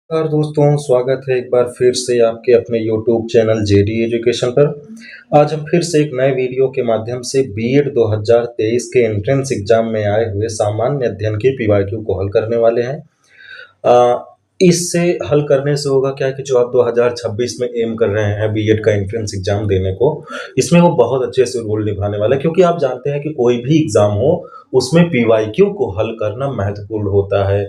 नमस्कार दोस्तों, स्वागत है एक बार फिर से आपके अपने यूट्यूब चैनल जेडी एजुकेशन पर। आज हम फिर से एक नए वीडियो के माध्यम से बीएड 2023 के एंट्रेंस एग्जाम में आए हुए सामान्य अध्ययन के पीवाईक्यू को हल करने वाले हैं। इससे हल करने से होगा क्या कि जो आप 2026 में एम कर रहे हैं बीएड का एंट्रेंस एग्जाम देने को, इसमें वो बहुत अच्छे से रोल निभाने वाला है, क्योंकि आप जानते हैं कि कोई भी एग्जाम हो उसमें पीवाईक्यू को हल करना महत्वपूर्ण होता है।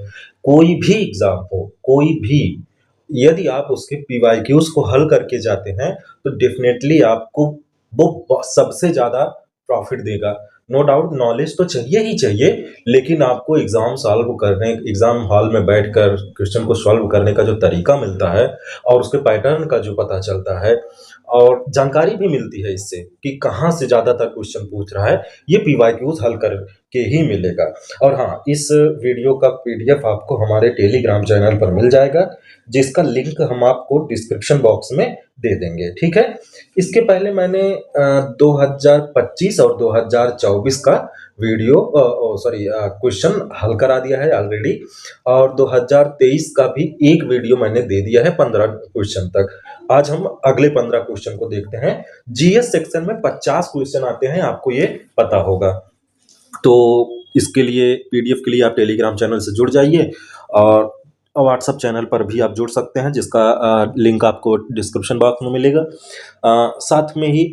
कोई भी एग्जाम हो, कोई भी, यदि आप उसके पीवाईक्यूज को हल करके जाते हैं तो डेफिनेटली आपको वो सबसे ज्यादा प्रॉफिट देगा। नो डाउट नॉलेज तो चाहिए ही चाहिए, लेकिन आपको एग्जाम हॉल में बैठकर क्वेश्चन को सॉल्व करने का जो तरीका मिलता है और उसके पैटर्न का जो पता चलता है और जानकारी भी मिलती है इससे कि कहाँ से ज्यादातर क्वेश्चन पूछ रहा है, ये पीवाईक्यूज हल करके ही मिलेगा। और हाँ, इस वीडियो का पीडीएफ आपको हमारे टेलीग्राम चैनल पर मिल जाएगा, जिसका लिंक हम आपको डिस्क्रिप्शन बॉक्स में दे देंगे। ठीक है, इसके पहले मैंने 2025 और 2024 का वीडियो क्वेश्चन हल करा दिया है ऑलरेडी, और 2023 का भी एक वीडियो मैंने दे दिया है 15 क्वेश्चन तक। आज हम अगले 15 क्वेश्चन को देखते हैं। जीएस सेक्शन में 50 क्वेश्चन आते हैं, आपको ये पता होगा। तो इसके लिए पीडीएफ के लिए आप टेलीग्राम चैनल से जुड़ जाइए और व्हाट्सएप चैनल पर भी आप जुड़ सकते हैं, जिसका लिंक आपको डिस्क्रिप्शन बॉक्स में मिलेगा। साथ में ही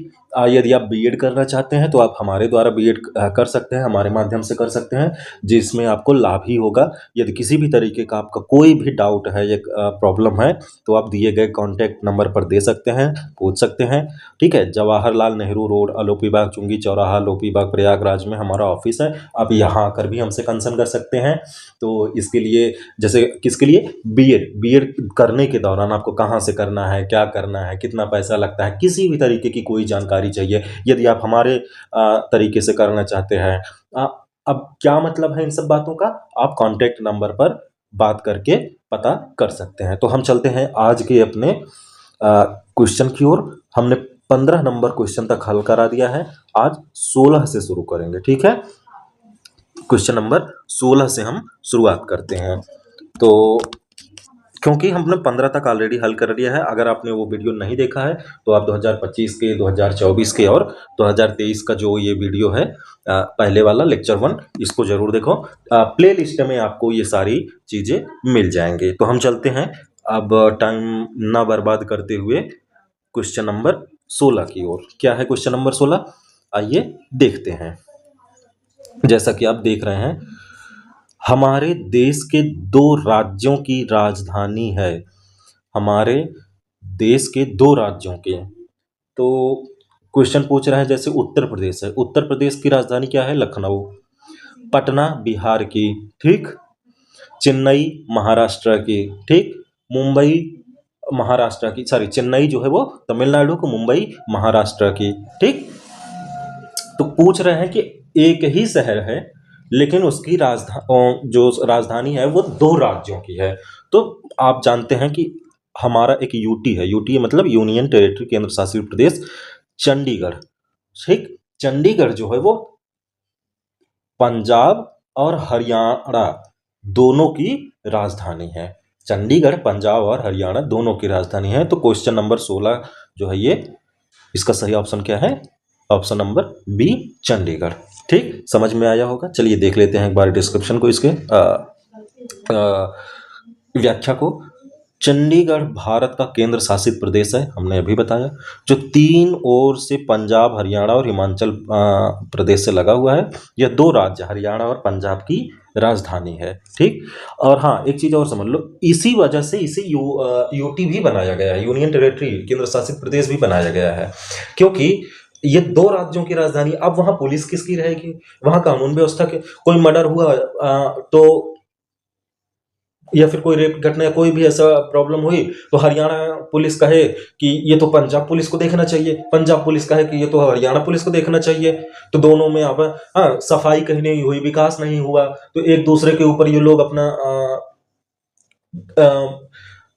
यदि आप बीएड करना चाहते हैं तो आप हमारे द्वारा बीएड कर सकते हैं, हमारे माध्यम से कर सकते हैं, जिसमें आपको लाभ ही होगा। यदि किसी भी तरीके का आपका कोई भी डाउट है या प्रॉब्लम है तो आप दिए गए कॉन्टैक्ट नंबर पर दे सकते हैं, पूछ सकते हैं। ठीक है, जवाहरलाल नेहरू रोड, आलोपी बाग, चुंगी चौराहा, आलोपी बाग, प्रयागराज में हमारा ऑफिस है। आप यहाँ आकर भी हमसे कंसर्न कर सकते हैं। तो इसके लिए, जैसे किसके लिए, बीएड करने के दौरान आपको कहाँ से करना है, क्या करना है, कितना पैसा लगता है, किसी भी तरीके की कोई जानकारी चाहिए, यदि आप हमारे तरीके से करना चाहते हैं, अब क्या मतलब है इन सब बातों का, आप कॉन्टैक्ट नंबर पर बात करके पता कर सकते हैं। तो हम चलते हैं आज के अपने क्वेश्चन की ओर। हमने 15 नंबर क्वेश्चन तक हल करा दिया है, आज 16 से शुरू करेंगे। ठीक है, क्वेश्चन नंबर 16 से हम शुरुआत करते हैं। तो क्योंकि हमने 15 तक ऑलरेडी हल कर लिया है, अगर आपने वो वीडियो नहीं देखा है तो आप 2025 के, 2024 के और 2023 का जो ये वीडियो है, पहले वाला लेक्चर 1, इसको जरूर देखो। प्ले लिस्ट में आपको ये सारी चीज़ें मिल जाएंगे। तो हम चलते हैं अब टाइम ना बर्बाद करते हुए क्वेश्चन नंबर 16 की ओर। क्या है क्वेश्चन नंबर 16, आइए देखते हैं। जैसा कि आप देख रहे हैं, हमारे देश के 2 राज्यों की राजधानी है। हमारे देश के 2 राज्यों के, तो क्वेश्चन पूछ रहा है, जैसे उत्तर प्रदेश है, उत्तर प्रदेश की राजधानी क्या है, लखनऊ। पटना बिहार की, ठीक। चेन्नई महाराष्ट्र की, ठीक। मुंबई महाराष्ट्र की, सॉरी, चेन्नई जो है वो तमिलनाडु को, मुंबई महाराष्ट्र की, ठीक। तो पूछ रहे हैं कि एक ही शहर है लेकिन उसकी जो राजधानी है वो 2 राज्यों की है। तो आप जानते हैं कि हमारा एक यूटी है, यूटी मतलब यूनियन टेरिटरी, केंद्र शासित प्रदेश चंडीगढ़, ठीक। चंडीगढ़ जो है वो पंजाब और हरियाणा दोनों की राजधानी है। चंडीगढ़ पंजाब और हरियाणा दोनों की राजधानी है। तो क्वेश्चन नंबर 16 जो है ये, इसका सही ऑप्शन क्या है, ऑप्शन नंबर बी, चंडीगढ़। ठीक, समझ में आया होगा। चलिए देख लेते हैं एक बार डिस्क्रिप्शन को, इसके व्याख्या को। चंडीगढ़ भारत का केंद्र शासित प्रदेश है, हमने अभी बताया, जो 3 ओर से पंजाब, हरियाणा और हिमाचल प्रदेश से लगा हुआ है। यह 2 राज्य हरियाणा और पंजाब की राजधानी है, ठीक। और हाँ, एक चीज और समझ लो, इसी वजह से इसे यूटी भी बनाया गया है, यूनियन टेरिटरी, केंद्र शासित प्रदेश भी बनाया गया है, क्योंकि ये 2 राज्यों की राजधानी। अब वहां पुलिस किसकी रहेगी, वहां कानून व्यवस्था के, कोई मर्डर हुआ तो, या फिर कोई रेप घटना या कोई भी ऐसा प्रॉब्लम हुई तो हरियाणा पुलिस कहे कि ये तो पंजाब पुलिस को देखना चाहिए, पंजाब पुलिस कहे कि ये तो हरियाणा पुलिस को देखना चाहिए। तो दोनों में अब सफाई कहीं नहीं हुई, विकास नहीं हुआ, तो एक दूसरे के ऊपर ये लोग अपना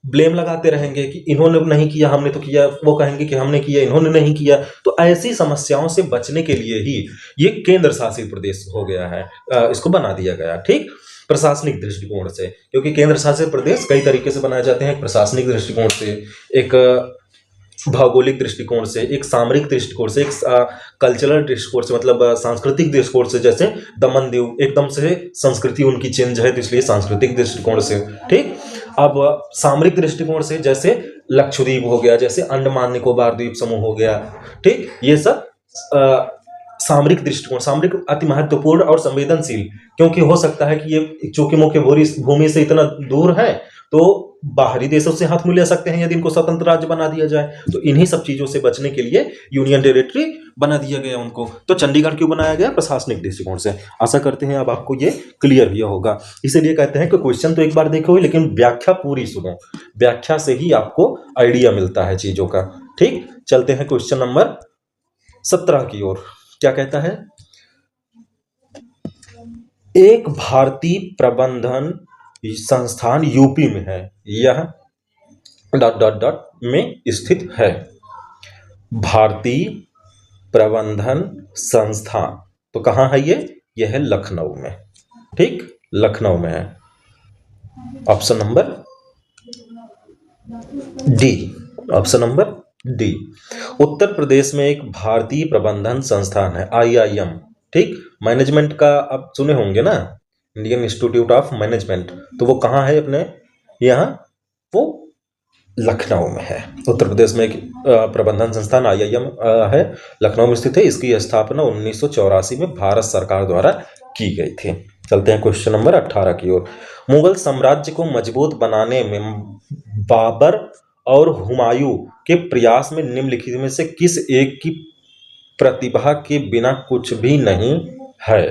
ब्लेम लगाते रहेंगे कि इन्होंने नहीं किया, हमने तो किया, वो कहेंगे कि हमने किया, इन्होंने नहीं किया। तो ऐसी समस्याओं से बचने के लिए ही ये केंद्र शासित प्रदेश हो गया है, इसको बना दिया गया, ठीक। प्रशासनिक दृष्टिकोण से, क्योंकि केंद्र शासित प्रदेश कई तरीके से बनाए जाते हैं, एक प्रशासनिक दृष्टिकोण से, एक भौगोलिक दृष्टिकोण से, एक सामरिक दृष्टिकोण से, एक कल्चरल दृष्टिकोण से, मतलब सांस्कृतिक दृष्टिकोण से। जैसे दमन दीव एकदम से संस्कृति उनकी चेंज है, तो इसलिए सांस्कृतिक दृष्टिकोण से। ठीक, अब सामरिक दृष्टिकोण से जैसे लक्षद्वीप हो गया, जैसे अंडमान निकोबार द्वीप समूह हो गया। ठीक, ये सब सामरिक दृष्टिकोण, सामरिक अति महत्वपूर्ण और संवेदनशील, क्योंकि हो सकता है कि ये चूंकि मुख्य भूमि से इतना दूर है तो बाहरी देशों से हाथ मिला सकते हैं यदि इनको स्वतंत्र राज्य बना दिया जाए। तो इन्हीं सब चीजों से बचने के लिए यूनियन टेरिटरी बना दिया गया उनको। तो चंडीगढ़ क्यों बनाया गया? प्रशासनिक दृष्टिकोण से। आशा करते हैं अब आपको ये क्लियर भी होगा। इसीलिए कहते हैं कि क्वेश्चन तो एक बार देखो लेकिन व्याख्या पूरी सुनो, व्याख्या से ही आपको आइडिया मिलता है चीजों का। ठीक, चलते हैं क्वेश्चन नंबर 17 की ओर। क्या कहता है? एक भारतीय प्रबंधन संस्थान यूपी में है, यह डॉट डॉट डॉट में स्थित है। भारतीय प्रबंधन संस्थान, तो कहाँ है ये? यह है लखनऊ में। ठीक, लखनऊ में है। Option number D, option number D. Uttar Pradesh में एक भारतीय प्रबंधन संस्थान है, IIM। ठीक, मैनेजमेंट का आप सुने होंगे ना, इंडियन इंस्टीट्यूट ऑफ मैनेजमेंट, तो वो कहाँ है अपने यहाँ? वो लखनऊ में है। उत्तर प्रदेश में एक प्रबंधन संस्थान IIM है, लखनऊ में स्थित है। इसकी स्थापना 1984 में भारत सरकार द्वारा की गई थी। चलते हैं क्वेश्चन नंबर 18 की ओर। मुगल साम्राज्य को मजबूत बनाने में बाबर और हुमायूं के प्रयास में निम्नलिखित में से किस एक की प्रतिभा के बिना कुछ भी नहीं है?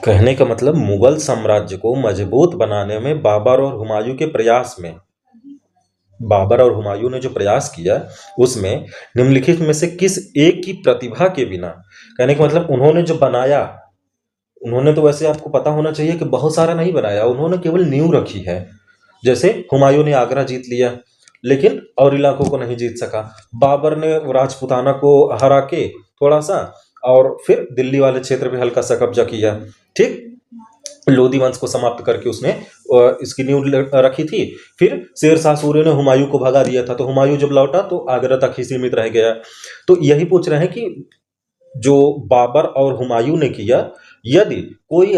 कहने का मतलब मुगल साम्राज्य को मजबूत बनाने में बाबर और हुमायूं के प्रयास में, बाबर और हुमायूं ने जो प्रयास किया उसमें निम्नलिखित में से किस एक की प्रतिभा के बिना, कहने का मतलब उन्होंने जो बनाया, उन्होंने तो वैसे आपको पता होना चाहिए कि बहुत सारा नहीं बनाया, उन्होंने केवल नींव रखी है। जैसे हुमायूं ने आगरा जीत लिया लेकिन और इलाकों को नहीं जीत सका। बाबर ने राजपुताना को हरा के थोड़ा सा और फिर दिल्ली वाले क्षेत्र पे हल्का सा कब्जा किया। ठीक, लोधी वंश को समाप्त करके उसने इसकी नींव रखी थी। फिर शेर शाह सूरी ने हुमायूं को भगा दिया था, तो हुमायूं जब लौटा तो आगरा तक ही सीमित रह गया। तो यही पूछ रहे हैं कि जो बाबर और हुमायूं ने किया, यदि कोई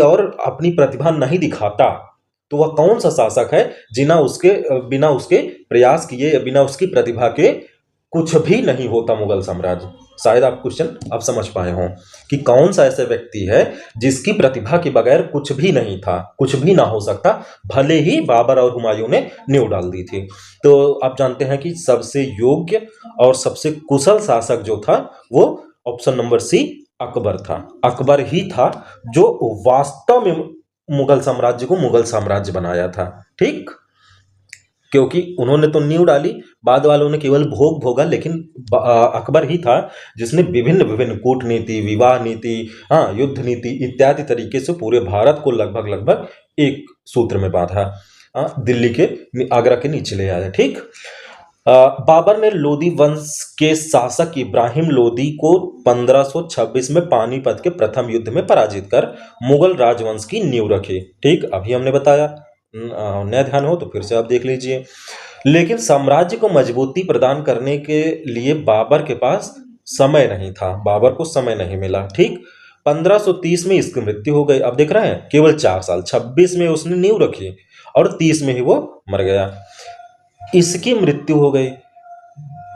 और अपनी प्रतिभा नहीं दिखाता तो वह कौन सा शासक है बिना उसके प्रयास किए, बिना उसकी प्रतिभा के कुछ भी नहीं होता मुगल साम्राज्य। शायद आप क्वेश्चन अब समझ पाए हों कि कौन सा ऐसा व्यक्ति है जिसकी प्रतिभा के बगैर कुछ भी नहीं था, कुछ भी ना हो सकता, भले ही बाबर और हुमायूं ने नींव डाल दी थी। तो आप जानते हैं कि सबसे योग्य और सबसे कुशल शासक जो था वो ऑप्शन नंबर सी अकबर था। अकबर ही था जो वास्तव में मुगल साम्राज्य को मुगल साम्राज्य बनाया था। ठीक, क्योंकि उन्होंने तो नींव डाली, बाद वालों ने केवल भोग भोगा, लेकिन अकबर ही था जिसने विभिन्न विभिन्न कूटनीति, विवाह नीति, युद्ध नीति इत्यादि तरीके से पूरे भारत को लगभग एक सूत्र में बांधा, दिल्ली के आगरा के नीचे ले आया। ठीक, बाबर ने लोधी वंश के शासक इब्राहिम लोधी को 1526 में पानीपत के प्रथम युद्ध में पराजित कर मुगल राजवंश की नींव रखी। ठीक, अभी हमने बताया, नया ध्यान हो तो फिर से आप देख लीजिए। लेकिन साम्राज्य को मजबूती प्रदान करने के लिए बाबर के पास समय नहीं था, बाबर को समय नहीं मिला। ठीक, 1530 में इसकी मृत्यु हो गई। अब देख रहे हैं केवल 4 साल, 26 में उसने नींव रखी और 30 में ही वो मर गया, इसकी मृत्यु हो गई।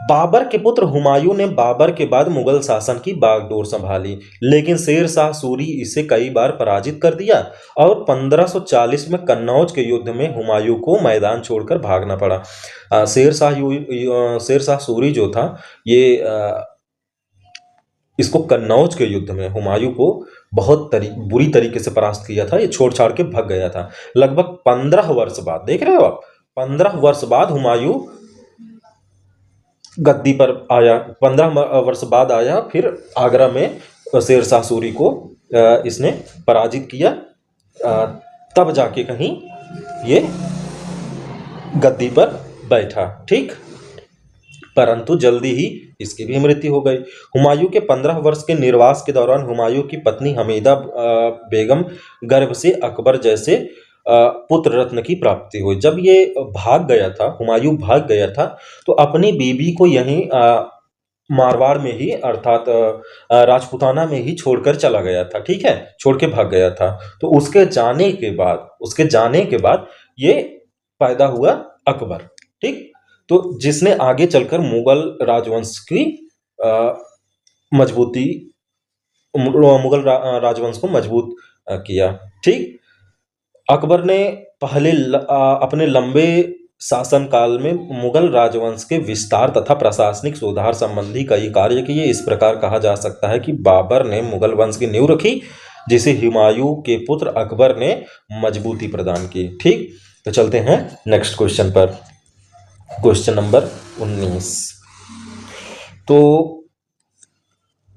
बाबर के पुत्र हुमायूं ने बाबर के बाद मुगल शासन की बागडोर संभाली, लेकिन शेर शाह सूरी इसे कई बार पराजित कर दिया और 1540 में कन्नौज के युद्ध में हुमायूं को मैदान छोड़कर भागना पड़ा। शेर शाह सूरी जो था ये इसको कन्नौज के युद्ध में हुमायूं को बहुत बुरी तरीके से परास्त किया था, ये छोड़ छाड़ के भाग गया था। लगभग 15 वर्ष बाद, देख रहे हो आप, 15 वर्ष बाद हुमायूं गद्दी पर आया, 15 वर्ष बाद आया, फिर आगरा में शेर शाह सूरी को इसने पराजित किया, तब जाके कहीं ये गद्दी पर बैठा। ठीक, परंतु जल्दी ही इसकी भी मृत्यु हो गई। हुमायूं के 15 वर्ष के निर्वास के दौरान हुमायूं की पत्नी हमीदा बेगम गर्भ से अकबर जैसे पुत्र रत्न की प्राप्ति हुई। जब ये भाग गया था, हुमायूं भाग गया था, तो अपनी बीबी को यहीं मारवाड़ में ही अर्थात राजपूताना में ही छोड़कर चला गया था। ठीक है, छोड़ के भाग गया था। तो उसके जाने के बाद ये पैदा हुआ अकबर। ठीक, तो जिसने आगे चलकर मुगल राजवंश की अ, मजबूती राजवंश को मजबूत किया। ठीक, अकबर ने अपने लंबे शासनकाल में मुगल राजवंश के विस्तार तथा प्रशासनिक सुधार संबंधी कई कार्य किए। इस प्रकार कहा जा सकता है कि बाबर ने मुगल वंश की नींव रखी, जिसे हुमायूं के पुत्र अकबर ने मजबूती प्रदान की। ठीक, तो चलते हैं नेक्स्ट क्वेश्चन पर, क्वेश्चन नंबर 19। तो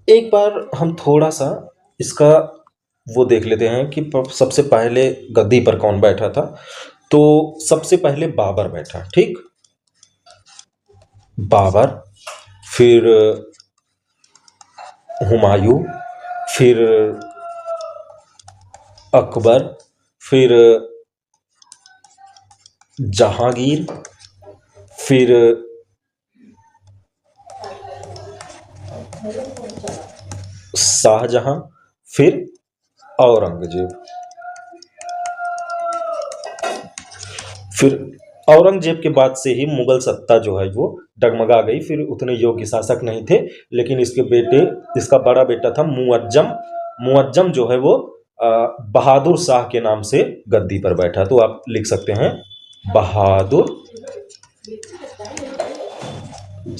एक बार हम थोड़ा सा इसका वो देख लेते हैं कि सबसे पहले गद्दी पर कौन बैठा था। तो सबसे पहले बाबर बैठा। ठीक, बाबर, फिर हुमायूं, फिर अकबर, फिर जहांगीर, फिर शाहजहां, फिर औरंगजेब। फिर औरंगजेब के बाद से ही मुगल सत्ता जो है वो डगमगा गई। फिर उतने योग्य शासक नहीं थे, लेकिन इसका बड़ा बेटा था मुअज्जम। मुअज्जम जो है वो बहादुर शाह के नाम से गद्दी पर बैठा। तो आप लिख सकते हैं बहादुर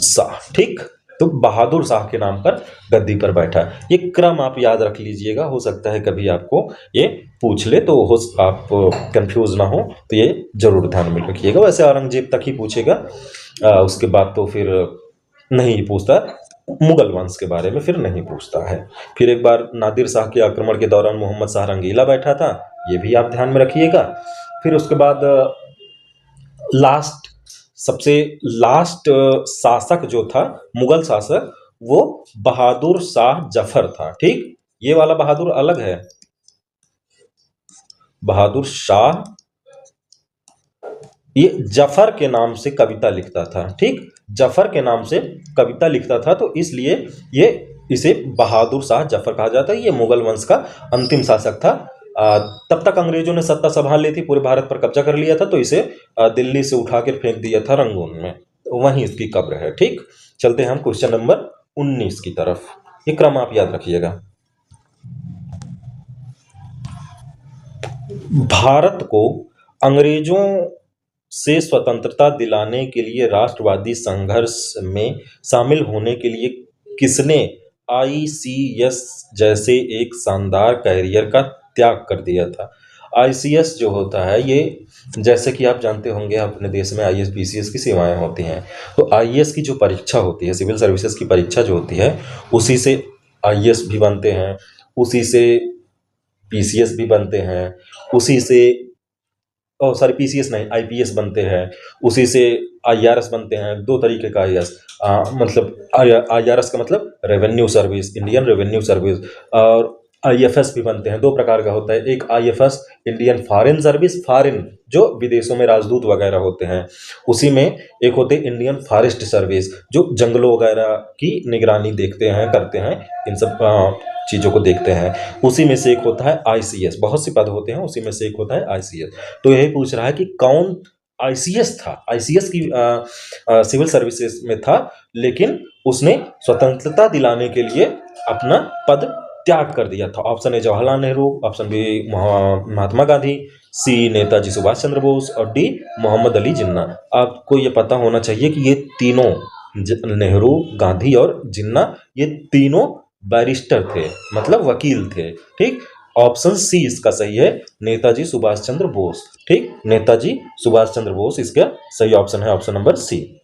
शाह। ठीक, तो बहादुर शाह के नाम पर गद्दी पर बैठा। ये क्रम आप याद रख लीजिएगा, हो सकता है कभी आपको ये पूछ ले, तो आप कंफ्यूज ना हो, तो ये जरूर ध्यान में रखिएगा। वैसे औरंगजेब तक ही पूछेगा, उसके बाद तो फिर नहीं पूछता, मुगल वंश के बारे में फिर नहीं पूछता है। फिर एक बार नादिर शाह के आक्रमण के दौरान मोहम्मद शाह रंगीला बैठा था, ये भी आप ध्यान में रखिएगा। फिर उसके बाद सबसे लास्ट शासक जो था, मुगल शासक, वो बहादुर शाह जफर था। ठीक, ये वाला बहादुर अलग है। बहादुर शाह ये जफर के नाम से कविता लिखता था। ठीक, जफर के नाम से कविता लिखता था, तो इसलिए इसे बहादुर शाह जफर कहा जाता है। ये मुगल वंश का अंतिम शासक था। तब तक अंग्रेजों ने सत्ता संभाल ली थी, पूरे भारत पर कब्जा कर लिया था, तो इसे दिल्ली से उठा कर फेंक दिया था रंगून में, तो वहीं इसकी कब्र है। ठीक, चलते हैं हम क्वेश्चन नंबर 19 की तरफ। ये क्रम आप याद रखिएगा। भारत को अंग्रेजों से स्वतंत्रता दिलाने के लिए राष्ट्रवादी संघर्ष में शामिल होने के लिए किसने आईसीएस जैसे एक शानदार कैरियर का त्याग कर दिया था। आईसीएस जो होता है, ये जैसे कि आप जानते होंगे अपने देश में आईएएस पीसीएस की सेवाएं होती हैं। तो आईएएस की जो परीक्षा होती है, सिविल सर्विसेज की परीक्षा जो होती है, उसी से आईएएस भी बनते हैं, उसी से पीसीएस भी बनते हैं, उसी से सॉरी पीसीएस नहीं, आईपीएस बनते हैं, उसी से आईआरएस बनते हैं। दो तरीके का आईएएस, मतलब आईआरएस का मतलब revenue service, Indian revenue service, और आईएफएस भी बनते हैं। दो प्रकार का होता है, एक IFS Indian foreign service, foreign जो विदेशों में राजदूत वगैरह होते हैं, उसी में एक होते हैं इंडियन फॉरेस्ट सर्विस, जो जंगलों वगैरह की निगरानी देखते हैं, करते हैं, इन सब चीज़ों को देखते हैं। उसी में से एक होता है आईसीएस, बहुत से पद होते हैं, उसी में से एक होता है आईसीएस। तो यही पूछ रहा है कि कौन आईसीएस था। आईसीएस की सिविल सर्विसेज में था, लेकिन उसने स्वतंत्रता दिलाने के लिए अपना पद त्याग कर दिया था। Option A Jawaharlal Nehru, option B Mahatma Gandhi, C Netaji Subhash Chandra Bose, और डी मोहम्मद अली जिन्ना। आपको ये पता होना चाहिए कि ये तीनों नेहरू, गांधी और जिन्ना, ये तीनों बैरिस्टर थे, मतलब वकील थे। ठीक, ऑप्शन सी इसका सही है, नेताजी सुभाष चंद्र बोस। ठीक, नेताजी सुभाष चंद्र बोस इसका सही ऑप्शन है, ऑप्शन नंबर सी।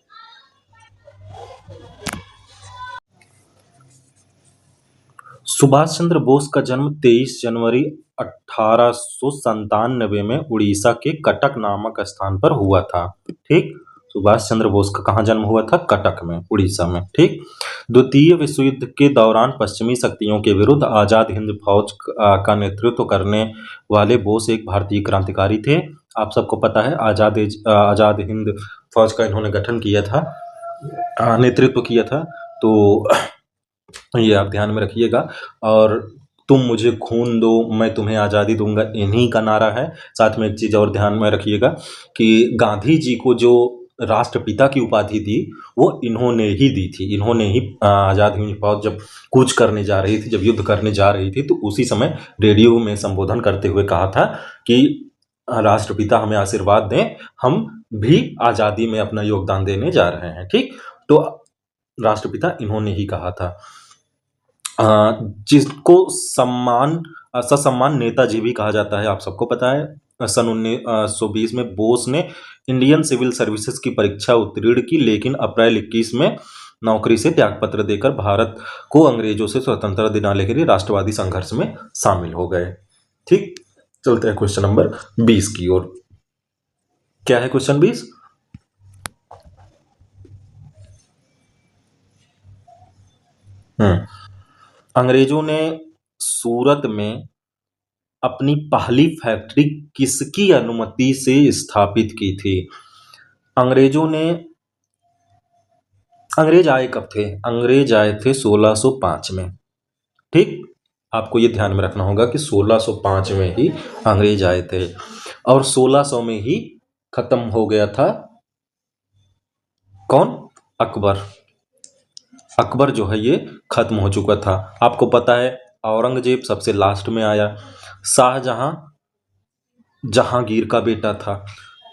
सुभाष चंद्र बोस का जन्म 23 जनवरी 1897 में उड़ीसा के कटक नामक स्थान पर हुआ था। ठीक, सुभाष चंद्र बोस का कहाँ जन्म हुआ था? कटक में, उड़ीसा में। ठीक। द्वितीय विश्व युद्ध के दौरान पश्चिमी शक्तियों के विरुद्ध आजाद हिंद फौज का नेतृत्व करने वाले बोस एक भारतीय क्रांतिकारी थे। आप सबको पता है आजाद हिंद फौज का इन्होंने गठन किया था, नेतृत्व किया था। तो ये आप ध्यान में रखिएगा। और तुम मुझे खून दो मैं तुम्हें आज़ादी दूंगा, इन्हीं का नारा है। साथ में एक चीज़ और ध्यान में रखिएगा कि गांधी जी को जो राष्ट्रपिता की उपाधि दी वो इन्होंने ही दी थी। इन्होंने ही आज़ाद हिंद फौज जब कूच करने जा रही थी, जब युद्ध करने जा रही थी, तो उसी समय रेडियो में संबोधन करते हुए कहा था कि राष्ट्रपिता हमें आशीर्वाद दें, हम भी आज़ादी में अपना योगदान देने जा रहे हैं। ठीक। तो राष्ट्रपिता इन्होंने ही कहा था। जिसको ससम्मान नेताजी भी कहा जाता है, आप सबको पता है। सन 1920 में बोस ने इंडियन सिविल सर्विसेज की परीक्षा उत्तीर्ण की, लेकिन अप्रैल 21 में नौकरी से त्यागपत्र देकर भारत को अंग्रेजों से स्वतंत्रता दिलाने के लिए राष्ट्रवादी संघर्ष में शामिल हो गए। ठीक। चलते हैं क्वेश्चन नंबर 20 की ओर। क्या है क्वेश्चन 20? अंग्रेजों ने सूरत में अपनी पहली फैक्ट्री किसकी अनुमति से स्थापित की थी? अंग्रेज आए कब थे? अंग्रेज आए थे 1605 में। ठीक। आपको ये ध्यान में रखना होगा कि 1605 में ही अंग्रेज आए थे और 1600 में ही खत्म हो गया था। कौन? अकबर। अकबर जो है ये खत्म हो चुका था। आपको पता है औरंगजेब सबसे लास्ट में आया। शाहजहां जहांगीर का बेटा था।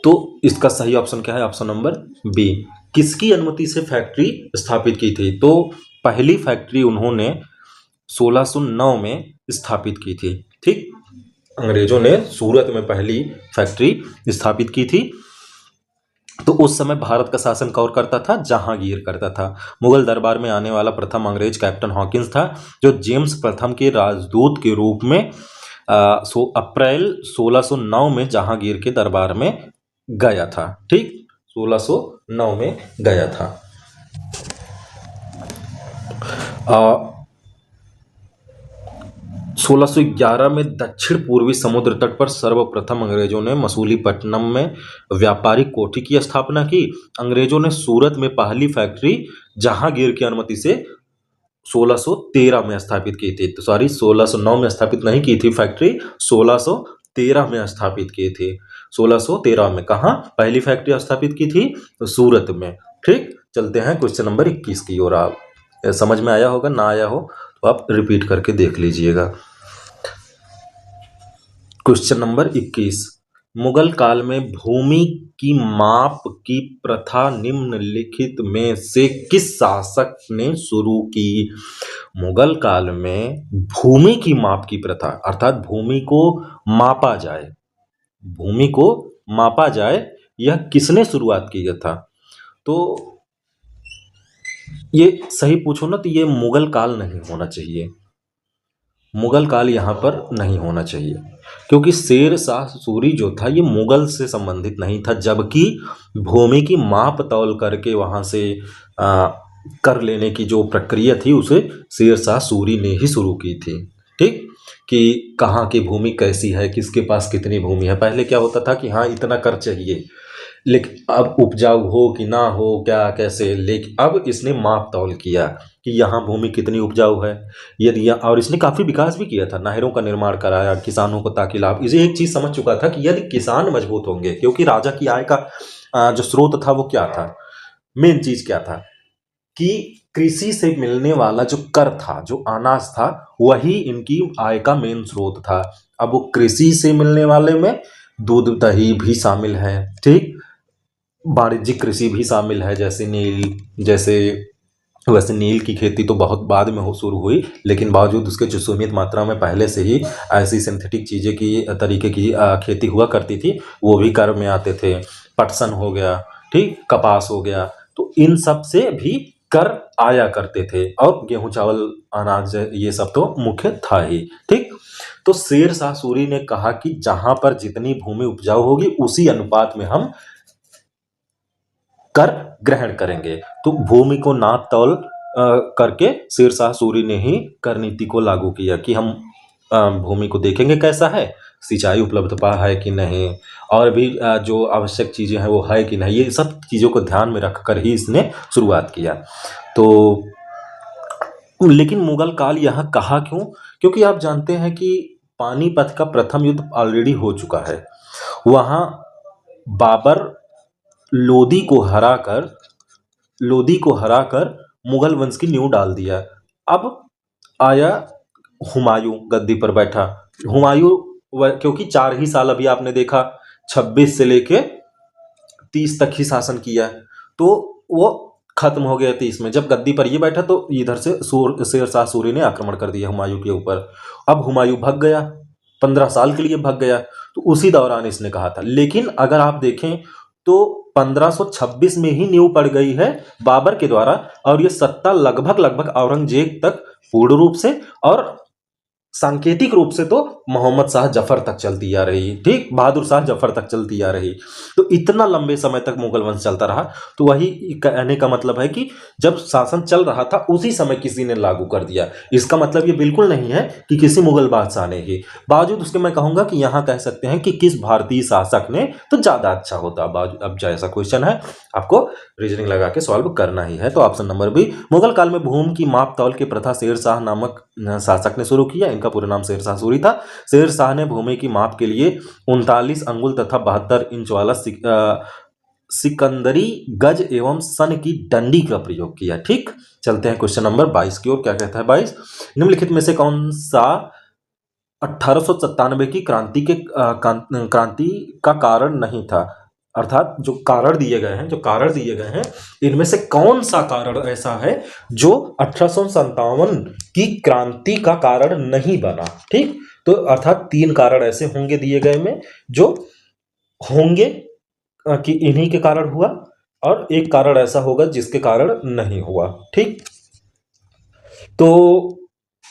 तो इसका सही ऑप्शन क्या है? Option number B. किसकी अनुमति से फैक्ट्री स्थापित की थी? तो पहली फैक्ट्री उन्होंने 1609 में स्थापित की थी। ठीक। अंग्रेजों ने सूरत में पहली फैक्ट्री स्थापित की थी। तो उस समय भारत का शासन कौन करता था? जहांगीर करता था। मुगल दरबार में आने वाला प्रथम अंग्रेज कैप्टन हॉकिंस था, जो जेम्स प्रथम के राजदूत के रूप में अप्रैल 1609 में जहांगीर के दरबार में गया था। ठीक। 1609 में गया था। 1611 में दक्षिण पूर्वी समुद्र तट पर सर्वप्रथम अंग्रेजों ने मसूलीपट्टनम में व्यापारिक कोठी की स्थापना की। अंग्रेजों ने सूरत में पहली फैक्ट्री जहांगीर की अनुमति से 1613 में स्थापित की थी। तो सॉरी, 1609 में स्थापित नहीं की थी फैक्ट्री, 1613 में स्थापित की थी। 1613 में कहाँ पहली फैक्ट्री स्थापित की थी? तो सूरत में। ठीक। चलते हैं क्वेश्चन नंबर 21 की ओर। आप समझ में आया होगा, ना आया हो तो आप रिपीट करके देख लीजिएगा। Question number 21। मुगल काल में भूमि की माप की प्रथा निम्नलिखित में से किस शासक ने शुरू की? मुगल काल में भूमि की माप की प्रथा, अर्थात भूमि को मापा जाए, भूमि को मापा जाए, यह किसने शुरुआत किया था? तो ये सही पूछो ना, तो ये मुगल काल नहीं होना चाहिए। मुगल काल यहाँ पर नहीं होना चाहिए, क्योंकि शेर शाह सूरी जो था ये मुगल से संबंधित नहीं था, जबकि भूमि की माप तौल करके वहाँ से कर लेने की जो प्रक्रिया थी उसे शेर शाह सूरी ने ही शुरू की थी। ठीक। कि कहाँ की भूमि कैसी है, किसके पास कितनी भूमि है। पहले क्या होता था कि हाँ इतना कर चाहिए, लेकिन अब उपजाऊ हो कि ना हो, क्या कैसे, लेकिन अब इसने माप तौल किया कि यहाँ भूमि कितनी उपजाऊ है। यदि और इसने काफ़ी विकास भी किया था, नहरों का निर्माण कराया किसानों को ताकि लाभ। इसे एक चीज़ समझ चुका था कि यदि किसान मजबूत होंगे, क्योंकि राजा की आय का जो स्रोत था वो क्या था, मेन चीज़ क्या था कि कृषि से मिलने वाला जो कर था, जो अनाज था, वही इनकी आय का मेन स्रोत था। अब वो कृषि से मिलने वाले में दूध दही भी शामिल है। ठीक। वाणिज्यिक कृषि भी शामिल है, वैसे नील की खेती तो बहुत बाद में शुरू हुई, लेकिन बावजूद उसके जो सीमित मात्रा में पहले से ही ऐसी सिंथेटिक चीज़ें की तरीके की खेती हुआ करती थी, वो भी कर में आते थे। पटसन हो गया, ठीक, कपास हो गया, तो इन सब से भी कर आया करते थे। और गेहूं चावल अनाज ये सब तो मुख्य था ही। ठीक। तो शेर शाह सूरी ने कहा कि जहां पर जितनी भूमि उपजाऊ होगी उसी अनुपात में हम कर ग्रहण करेंगे। तो भूमि को नाप तौल करके शेरशाह सूरी ने ही कर नीति को लागू किया कि हम भूमि को देखेंगे कैसा है, सिंचाई उपलब्धता है कि नहीं, और भी जो आवश्यक चीज़ें हैं वो है कि नहीं, ये सब चीज़ों को ध्यान में रखकर ही इसने शुरुआत किया। तो लेकिन मुगल काल यहाँ कहा क्यों? क्योंकि आप जानते हैं कि पानीपत का प्रथम युद्ध ऑलरेडी हो चुका है। वहाँ बाबर लोदी को हराकर मुगल वंश की नींव डाल दिया। अब आया हुमायूं गद्दी पर बैठा। हुमायूं क्योंकि 4 ही साल अभी आपने देखा 26 से लेके 30 तक ही शासन किया, तो वो खत्म हो गया 30 में। जब गद्दी पर ये बैठा तो इधर से शेरशाह सूरी ने आक्रमण कर दिया हुमायूं के ऊपर। अब हुमायूं भाग गया, 15 साल के लिए भाग गया। तो उसी दौरान इसने कहा था। लेकिन अगर आप देखें तो 1526 में ही नींव पड़ गई है बाबर के द्वारा, और ये सत्ता लगभग औरंगजेब तक पूर्ण रूप से और सांकेतिक रूप से तो मोहम्मद शाह जफर तक चलती आ रही, ठीक, बहादुर शाह जफर तक चलती आ रही। तो इतना लंबे समय तक मुगल वंश चलता रहा। तो वही कहने का मतलब है कि जब शासन चल रहा था उसी समय किसी ने लागू कर दिया। इसका मतलब ये बिल्कुल नहीं है कि किसी मुगल बादशाह ने ही। बावजूद उसके मैं कहूंगा कि यहाँ कह सकते हैं कि किस भारतीय शासक ने तो ज्यादा अच्छा होता। अब जैसा क्वेश्चन है आपको रीजनिंग लगा के सॉल्व करना ही है। तो ऑप्शन नंबर बी, मुगल काल में भूमि की माप तौल की प्रथा शेरशाह नामक शासक ने शुरू किया। इनका पूरा नाम शेरशाह सूरी था। शेरशाह ने भूमि की माप के लिए 39 अंगुल तथा 72 इंच वाला सिकंदरी गज एवं सन की डंडी का प्रयोग किया। ठीक, चलते हैं क्वेश्चन नंबर 22 की ओर। क्या कहता है 22, निम्नलिखित में से कौन सा 1897 की क्रांति का कारण नहीं था? अर्थात जो कारण दिए गए हैं इनमें से कौन सा कारण ऐसा है जो 1857 की क्रांति का कारण नहीं बना? ठीक, तो अर्थात 3 कारण ऐसे होंगे दिए गए में जो होंगे कि इन्हीं के कारण हुआ, और एक कारण ऐसा होगा जिसके कारण नहीं हुआ। ठीक, तो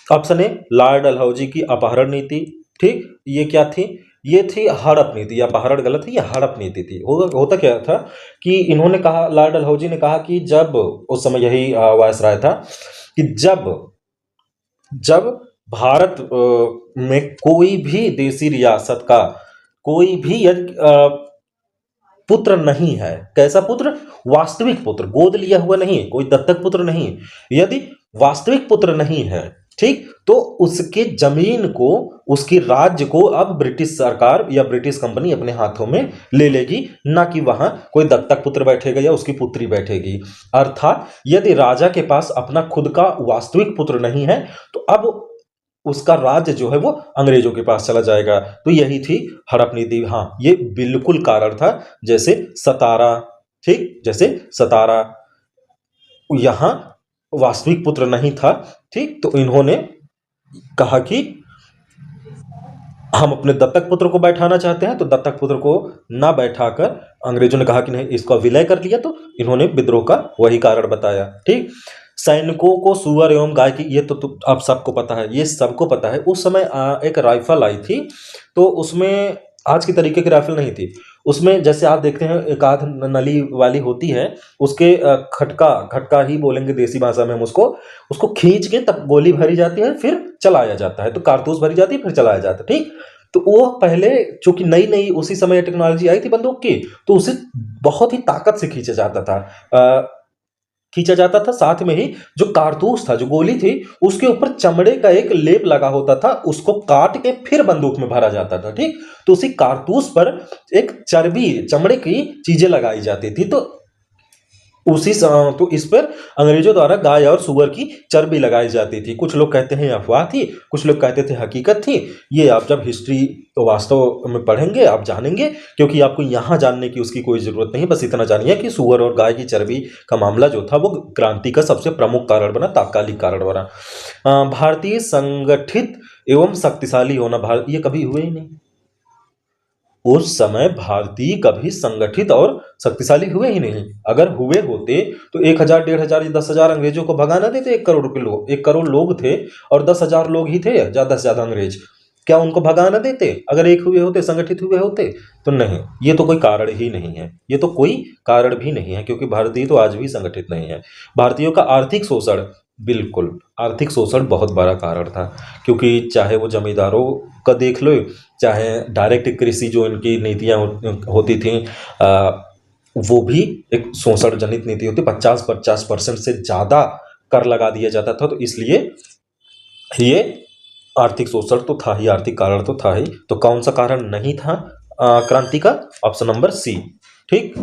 ऑप्शन ए लॉर्ड डलहौजी की अपहरण नीति। ठीक, ये क्या थी? ये थी हड़प नीति। अपहरण गलत है, ये हड़प नीति थी। होता क्या था कि इन्होंने कहा, लॉर्ड डलहौजी ने कहा कि जब उस समय यही वायसराय था कि जब भारत में कोई भी देसी रियासत का कोई भी पुत्र नहीं है, कैसा पुत्र? वास्तविक पुत्र, गोद लिया हुआ नहीं, कोई दत्तक पुत्र नहीं, यदि वास्तविक पुत्र नहीं है, ठीक, तो उसके जमीन को, उसकी राज्य को अब ब्रिटिश सरकार या ब्रिटिश कंपनी अपने हाथों में ले लेगी, ना कि वहां कोई दत्तक पुत्र बैठेगा या उसकी पुत्री बैठेगी। अर्थात यदि राजा के पास अपना खुद का वास्तविक पुत्र नहीं है तो अब उसका राज्य जो है वो अंग्रेजों के पास चला जाएगा। तो यही थी हड़प नीति। हाँ, ये बिल्कुल कारण था। जैसे सतारा, ठीक, जैसे सतारा यहां वास्तविक पुत्र नहीं था, ठीक, तो इन्होंने कहा कि हम अपने दत्तक पुत्र को बैठाना चाहते हैं, तो दत्तक पुत्र को ना बैठाकर अंग्रेजों ने कहा कि नहीं, इसको विलय कर लिया। तो इन्होंने विद्रोह का वही कारण बताया। ठीक, सैनिकों को सुअर एवं गाय की, ये तो आप सबको पता है, ये सबको पता है। उस समय एक राइफल आई थी, तो उसमें आज की तरीके की राइफल नहीं थी। उसमें जैसे आप देखते हैं एक आध नली वाली होती है, उसके खटका ही बोलेंगे देसी भाषा में हम उसको खींच के तब गोली भरी जाती है, फिर चलाया जाता है। तो कारतूस भरी जाती है, फिर चलाया जाता है। ठीक, तो वो पहले चूंकि नई उसी समय टेक्नोलॉजी आई थी बंदूक की, तो उसे बहुत ही ताकत से खींचा जाता था। साथ में ही जो कारतूस था, जो गोली थी, उसके ऊपर चमड़े का एक लेप लगा होता था, उसको काट के फिर बंदूक में भरा जाता था। ठीक, तो उसी कारतूस पर एक चमड़े की चीजें लगाई जाती थी। तो इस पर अंग्रेजों द्वारा गाय और सुअर की चर्बी लगाई जाती थी। कुछ लोग कहते हैं अफवाह थी, कुछ लोग कहते थे हकीकत थी। ये आप जब हिस्ट्री वास्तव में पढ़ेंगे आप जानेंगे, क्योंकि आपको यहाँ जानने की उसकी कोई जरूरत नहीं। बस इतना जानिए कि सुअर और गाय की चर्बी का मामला जो था वो क्रांति का सबसे प्रमुख कारण बना, तात्कालिक कारण बना। भारतीय संगठित एवं शक्तिशाली होना, ये कभी हुए ही नहीं। उस समय भारतीय कभी संगठित और शक्तिशाली हुए ही नहीं। अगर हुए होते तो 1000, 1500, 10,000 अंग्रेजों को भगा ना देते। 1 करोड़ लोग थे और 10,000 लोग ही थे, ज्यादा से ज्यादा अंग्रेज। क्या उनको भगा न देते अगर एक हुए होते, संगठित हुए होते? तो नहीं, ये तो कोई कारण ही नहीं है, ये तो कोई कारण भी नहीं है, क्योंकि भारतीय तो आज भी संगठित नहीं है। भारतीयों का आर्थिक शोषण, बिल्कुल आर्थिक शोषण बहुत बड़ा कारण था, क्योंकि चाहे वो जमींदारों का देख लो, चाहे डायरेक्ट कृषि जो इनकी नीतियाँ होती थी, वो भी एक शोषण जनित नीति होती। 50% से ज़्यादा कर लगा दिया जाता था, तो इसलिए ये आर्थिक शोषण तो था ही, आर्थिक कारण तो था ही। तो कौन सा कारण नहीं था क्रांति का? Option number C. ठीक,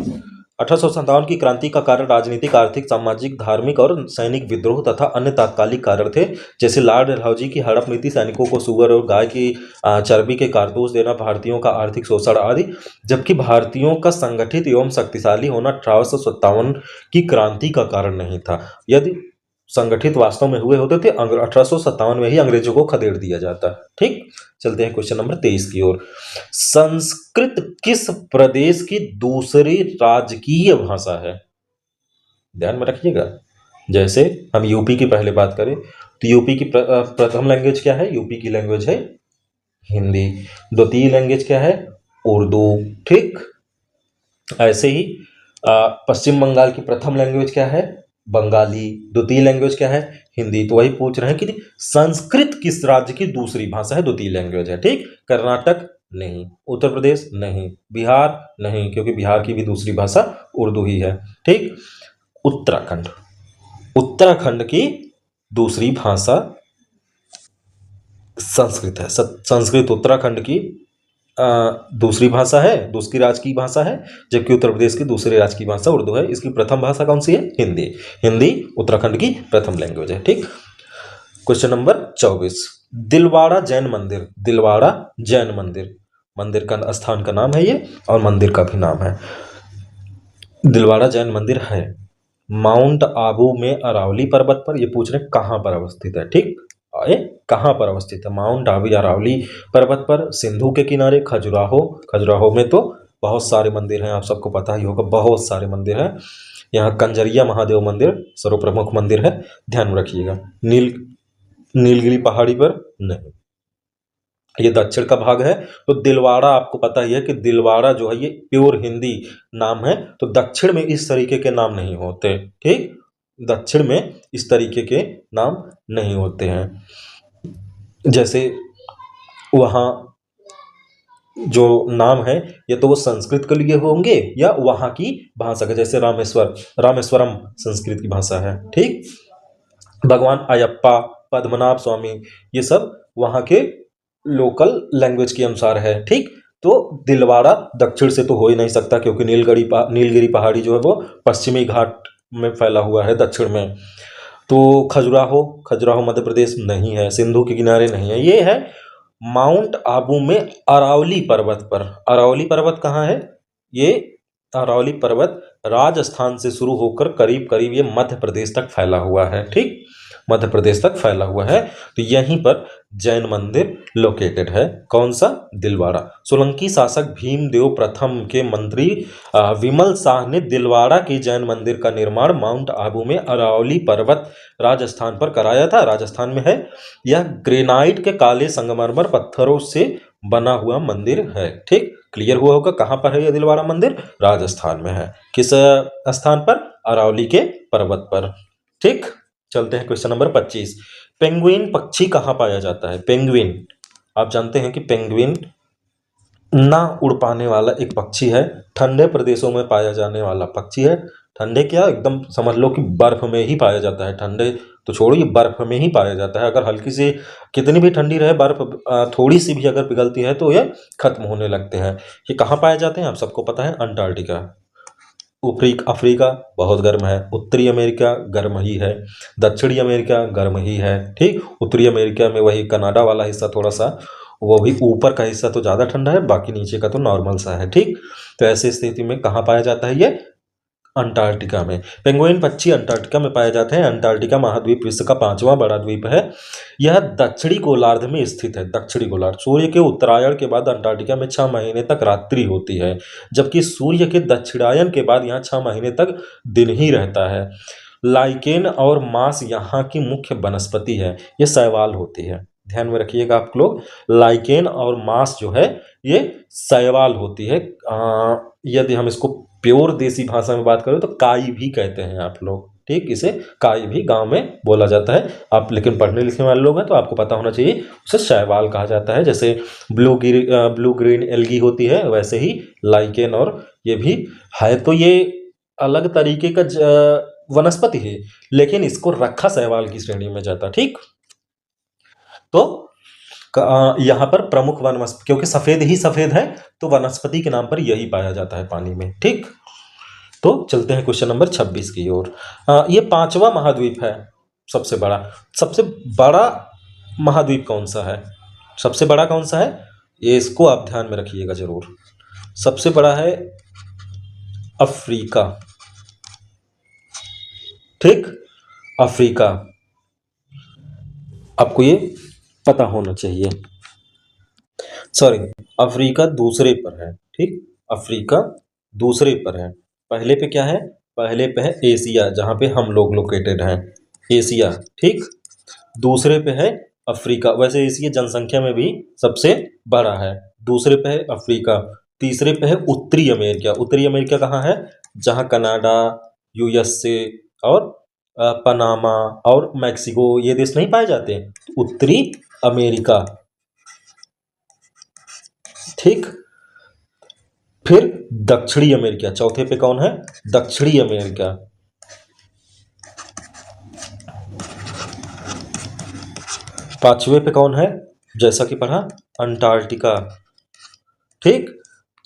1857 की क्रांति का कारण राजनीतिक, आर्थिक, सामाजिक, धार्मिक और सैनिक विद्रोह तथा अन्य तात्कालिक कारण थे, जैसे लॉर्ड डलहौजी की हड़प नीति, सैनिकों को सुअर और गाय की चर्बी के कारतूस देना, भारतीयों का आर्थिक शोषण आदि। जबकि भारतीयों का संगठित एवं शक्तिशाली होना 1857 की क्रांति का कारण नहीं था। यदि संगठित वास्तव में हुए होते थे, 1857 में ही अंग्रेजों को खदेड़ दिया जाता। ठीक, चलते हैं क्वेश्चन नंबर 23 की ओर। संस्कृत किस प्रदेश की दूसरी राजकीय भाषा है? ध्यान में रखिएगा। जैसे हम यूपी की पहले बात करें तो यूपी की प्रथम लैंग्वेज क्या है? यूपी की लैंग्वेज है हिंदी। द्वितीय लैंग्वेज क्या है? उर्दू। ठीक, ऐसे ही पश्चिम बंगाल की प्रथम लैंग्वेज क्या है? बंगाली। द्वितीय लैंग्वेज क्या है? हिंदी। तो वही पूछ रहे हैं कि संस्कृत किस राज्य की दूसरी भाषा है, द्वितीय लैंग्वेज है। ठीक, कर्नाटक नहीं, उत्तर प्रदेश नहीं, बिहार नहीं, क्योंकि बिहार की भी दूसरी भाषा उर्दू ही है। ठीक, उत्तराखंड, उत्तराखंड की दूसरी भाषा संस्कृत है। संस्कृत उत्तराखंड की दूसरी भाषा है, दूसरी राज्य की भाषा है, जबकि उत्तर प्रदेश की दूसरे राज्य की भाषा उर्दू है। इसकी प्रथम भाषा कौन सी है? हिंदी। हिंदी उत्तराखंड की प्रथम लैंग्वेज है। ठीक, क्वेश्चन नंबर 24, दिलवाड़ा जैन मंदिर, दिलवाड़ा जैन मंदिर, मंदिर का स्थान का नाम है ये, और मंदिर का भी नाम है। दिलवाड़ा जैन मंदिर है माउंट आबू में अरावली पर्वत पर। ये पूछ रहे कहाँ पर अवस्थित है? ठीक, कहाँ पर अवस्थित है? माउंट आबू अरावली पर्वत पर, सिंधु के किनारे, खजुराहो। खजुराहो में तो बहुत सारे मंदिर हैं, आप सबको पता ही होगा, बहुत सारे मंदिर हैं। यहाँ कंजरिया महादेव मंदिर सर्वप्रमुख मंदिर है, ध्यान में रखिएगा। नीलगिरी पहाड़ी पर नहीं, ये दक्षिण का भाग है। तो दिलवाड़ा आपको पता ही है कि दिलवाड़ा जो है ये प्योर हिंदी नाम है, तो दक्षिण में इस तरीके के नाम नहीं होते। ठीक, दक्षिण में इस तरीके के नाम नहीं होते हैं। जैसे वहाँ जो नाम है ये तो वो संस्कृत के लिए होंगे या वहाँ की भाषा का, जैसे रामेश्वरम संस्कृत की भाषा है। ठीक, भगवान अयप्पा, पद्मनाभ स्वामी, ये सब वहाँ के लोकल लैंग्वेज के अनुसार है। ठीक, तो दिलवाड़ा दक्षिण से तो हो ही नहीं सकता, क्योंकि नीलगिरी पहाड़ी जो है वो पश्चिमी घाट में फैला हुआ है, दक्षिण में। तो खजुराहो मध्य प्रदेश नहीं है, सिंधु के किनारे नहीं है, ये है माउंट आबू में अरावली पर्वत पर। अरावली पर्वत कहाँ है? ये अरावली पर्वत राजस्थान से शुरू होकर करीब करीब ये मध्य प्रदेश तक फैला हुआ है। ठीक, मध्य प्रदेश तक फैला हुआ है, तो यहीं पर जैन मंदिर लोकेटेड है। कौन सा? दिलवाड़ा। सोलंकी शासक भीमदेव प्रथम के मंत्री विमल शाह ने दिलवाड़ा के जैन मंदिर का निर्माण माउंट आबू में अरावली पर्वत राजस्थान पर कराया था। राजस्थान में है। यह ग्रेनाइट के काले संगमरमर पत्थरों से बना हुआ मंदिर है। ठीक, क्लियर हुआ होगा कहाँ पर है यह दिलवाड़ा मंदिर? राजस्थान में है। किस स्थान पर? अरावली के पर्वत पर। ठीक, चलते हैं क्वेश्चन नंबर 25, पेंगुइन पक्षी कहाँ पाया जाता है? पेंगुइन, आप जानते हैं कि पेंगुइन ना उड़ पाने वाला एक पक्षी है, ठंडे प्रदेशों में पाया जाने वाला पक्षी है। ठंडे क्या, एकदम समझ लो कि बर्फ में ही पाया जाता है। ठंडे तो छोड़ो, ये बर्फ में ही पाया जाता है। अगर हल्की सी कितनी भी ठंडी रहे, बर्फ थोड़ी सी भी अगर पिघलती है तो ये खत्म होने लगते हैं। ये कहाँ पाए जाते हैं? आप सबको पता है, अंटार्कटिका। अफ्रीका बहुत गर्म है, उत्तरी अमेरिका गर्म ही है, दक्षिणी अमेरिका गर्म ही है। ठीक, उत्तरी अमेरिका में वही कनाडा वाला हिस्सा थोड़ा सा, वो भी ऊपर का हिस्सा तो ज़्यादा ठंडा है, बाकी नीचे का तो नॉर्मल सा है। ठीक, तो ऐसी स्थिति में कहाँ पाया जाता है? ये अंटार्कटिका में। पेंगुइन पक्षी अंटार्कटिका में पाए जाते हैं। अंटार्कटिका महाद्वीप विश्व का 5वां बड़ा द्वीप है। यह दक्षिणी गोलार्ध में स्थित है। दक्षिणी गोलार्ध, सूर्य के उत्तरायण के बाद अंटार्कटिका में 6 महीने तक रात्रि होती है, जबकि सूर्य के दक्षिणायन के बाद यहाँ 6 महीने तक दिन ही रहता है। लाइकेन और मांस यहाँ की मुख्य वनस्पति है। ये शैवाल होती है। ध्यान में रखिएगा आप लोग, लाइकेन और मास जो है ये शैवाल होती है। यदि हम इसको प्योर देसी भाषा में बात करें तो काई भी कहते हैं आप लोग, ठीक, इसे काई भी गांव में बोला जाता है। आप लेकिन पढ़ने लिखने वाले लोग हैं तो आपको पता होना चाहिए उसे शैवाल कहा जाता है। जैसे ब्लू ग्रीन एल्गी होती है, वैसे ही लाइकेन और ये भी है। तो ये अलग तरीके का वनस्पति है, लेकिन इसको रखा शैवाल की श्रेणी में जाता, ठीक। तो यहाँ पर प्रमुख वनस्पति, क्योंकि सफेद ही सफेद है तो वनस्पति के नाम पर यही पाया जाता है पानी में, ठीक। तो चलते हैं क्वेश्चन नंबर 26 की ओर। ये 5वां महाद्वीप है सबसे बड़ा। सबसे बड़ा महाद्वीप कौन सा है? सबसे बड़ा कौन सा है, ये इसको आप ध्यान में रखिएगा जरूर। सबसे बड़ा है अफ्रीका, ठीक, अफ्रीका, आपको ये पता होना चाहिए। सॉरी, अफ्रीका दूसरे पर है, ठीक, अफ्रीका दूसरे पर है। पहले पे क्या है? पहले पे है एशिया, जहां पे हम लोग लोकेटेड हैं, एशिया, ठीक। दूसरे पे है अफ्रीका। वैसे एशिया जनसंख्या में भी सबसे बड़ा है। दूसरे पे है अफ्रीका। तीसरे पे है उत्तरी अमेरिका। उत्तरी अमेरिका कहाँ है? जहां कनाडा, यूएसए और पनामा और मैक्सिको ये देश नहीं पाए जाते, उत्तरी अमेरिका, ठीक। फिर दक्षिणी अमेरिका, चौथे पे कौन है? दक्षिणी अमेरिका। पांचवे पे कौन है? जैसा कि पढ़ा, अंटार्कटिका, ठीक।